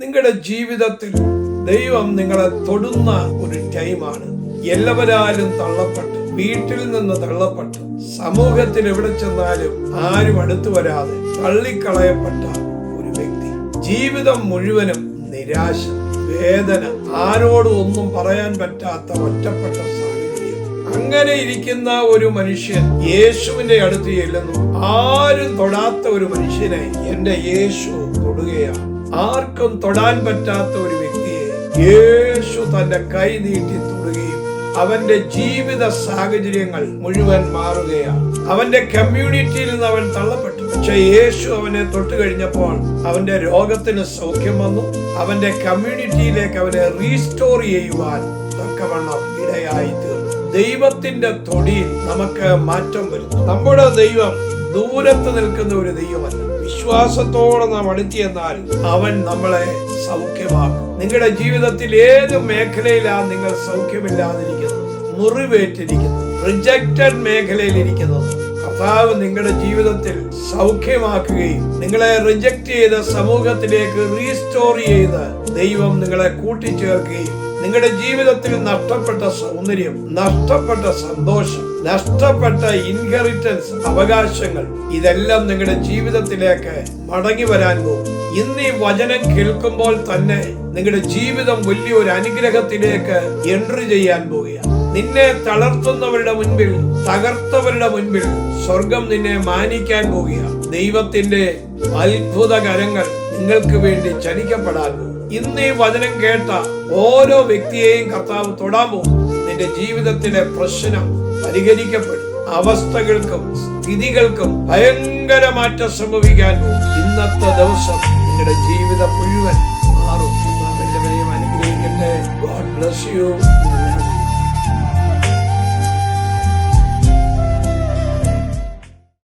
നിങ്ങളുടെ ജീവിതത്തിൽ ദൈവം നിങ്ങളെ തൊടുന്ന ഒരു ടൈമാണ്. എല്ലാവരാലും തള്ളപ്പെട്ട്, വീട്ടിൽ നിന്ന് തള്ളപ്പെട്ട്, സമൂഹത്തിൽ എവിടെ ചെന്നാലും ആരും അടുത്തു വരാതെ തള്ളിക്കളയപ്പെട്ട ഒരു വ്യക്തി, ജീവിതം മുഴുവനും നിരാശ, വേദന, ആരോടും ഒന്നും പറയാൻ പറ്റാത്ത ഒറ്റപ്പെട്ട സാഹചര്യം, അങ്ങനെ ഇരിക്കുന്ന ഒരു മനുഷ്യൻ യേശുവിന്റെ അടുത്ത് ചെല്ലുന്നു. ആരും തൊടാത്ത ഒരു മനുഷ്യനെ എന്റെ യേശു തൊടുകയാണ്. ആർക്കും തൊടാൻ പറ്റാത്ത ഒരു വ്യക്തിയെ യേശു തന്റെ കൈ നീട്ടി തൊടുകയും അവന്റെ ജീവിത സാഹചര്യങ്ങൾ മുഴുവൻ മാറുകയാണ്. അവന്റെ കമ്മ്യൂണിറ്റിയിൽ നിന്ന് അവൻ തള്ളപ്പെട്ടു. പക്ഷെ യേശു അവനെ തൊട്ട് കഴിഞ്ഞപ്പോൾ അവന്റെ രോഗത്തിന് സൗഖ്യം വന്നു. അവന്റെ കമ്മ്യൂണിറ്റിയിലേക്ക് അവനെ റീസ്റ്റോർ ചെയ്യുവാൻ തക്കവണ്ണം ഇടയായി തീർന്നു. ദൈവത്തിന്റെ തൊടിയിൽ നമുക്ക് മാറ്റം വരുന്നു. നമ്മുടെ ദൈവം ദൂരത്ത് നിൽക്കുന്ന ഒരു ദൈവമല്ല. വിശ്വാസത്തോടെ നാം അടുത്തിയെന്നാൽ അവൻ നമ്മളെ സൗഖ്യമാക്കും. നിങ്ങളുടെ ജീവിതത്തിൽ ഏത് മേഖലയിലാണ് നിങ്ങൾ സൗഖ്യമില്ലാതിരിക്കുന്നത്, മുറിവേറ്റിരിക്കുന്നത്, റിജക്റ്റഡ് മേഖലയിൽ ഇരിക്കുന്നത്, കർത്താവ് നിങ്ങളുടെ ജീവിതത്തിൽ സൗഖ്യമാക്കുകയും നിങ്ങളെ റിജക്റ്റ് ചെയ്ത സമൂഹത്തിലേക്ക് റീസ്റ്റോർ ചെയ്ത് ദൈവം നിങ്ങളെ കൂട്ടിച്ചേർക്കുകയും നിങ്ങളുടെ ജീവിതത്തിൽ നഷ്ടപ്പെട്ട സൗന്ദര്യം, നഷ്ടപ്പെട്ട സന്തോഷം, നഷ്ടപ്പെട്ട ഇൻഹെറിറ്റൻസ്, അവകാശങ്ങൾ, ഇതെല്ലാം നിങ്ങളുടെ ജീവിതത്തിലേക്ക് മടങ്ങി വരാൻ പോകും. ഇന്ന് ഈ വചനം കേൾക്കുമ്പോൾ തന്നെ നിങ്ങളുടെ ജീവിതം വലിയൊരു അനുഗ്രഹത്തിലേക്ക് എൻട്രി ചെയ്യാൻ പോവുകയാണ്. നിന്നെ തളർത്തുന്നവരുടെ മുൻപിൽ, തകർത്തവരുടെ മുൻപിൽ സ്വർഗം നിന്നെ മാനിക്കാൻ പോവുകയാണ്. ദൈവത്തിന്റെ അത്ഭുത കരങ്ങൾ നിങ്ങൾക്ക് വേണ്ടി ചലിക്കപ്പെടാൻ പോകും. ഇന്ന് ഈ വചനം കേട്ട ഓരോ വ്യക്തിയെയും കർത്താവ് തൊടാൻ പോകും. നിന്റെ ജീവിതത്തിലെ പ്രശ്നം പരിഹരിക്കപ്പെടും. അവസ്ഥകൾക്കും സ്ഥിതികൾക്കും ഭയങ്കര മാറ്റം സംഭവിക്കാൻ പോകും. ഇന്നത്തെ ദിവസം നിങ്ങളുടെ ജീവിതം മുഴുവൻ മാറും. എല്ലാവരെയും അനുഗ്രഹിക്കട്ടെ. God bless you.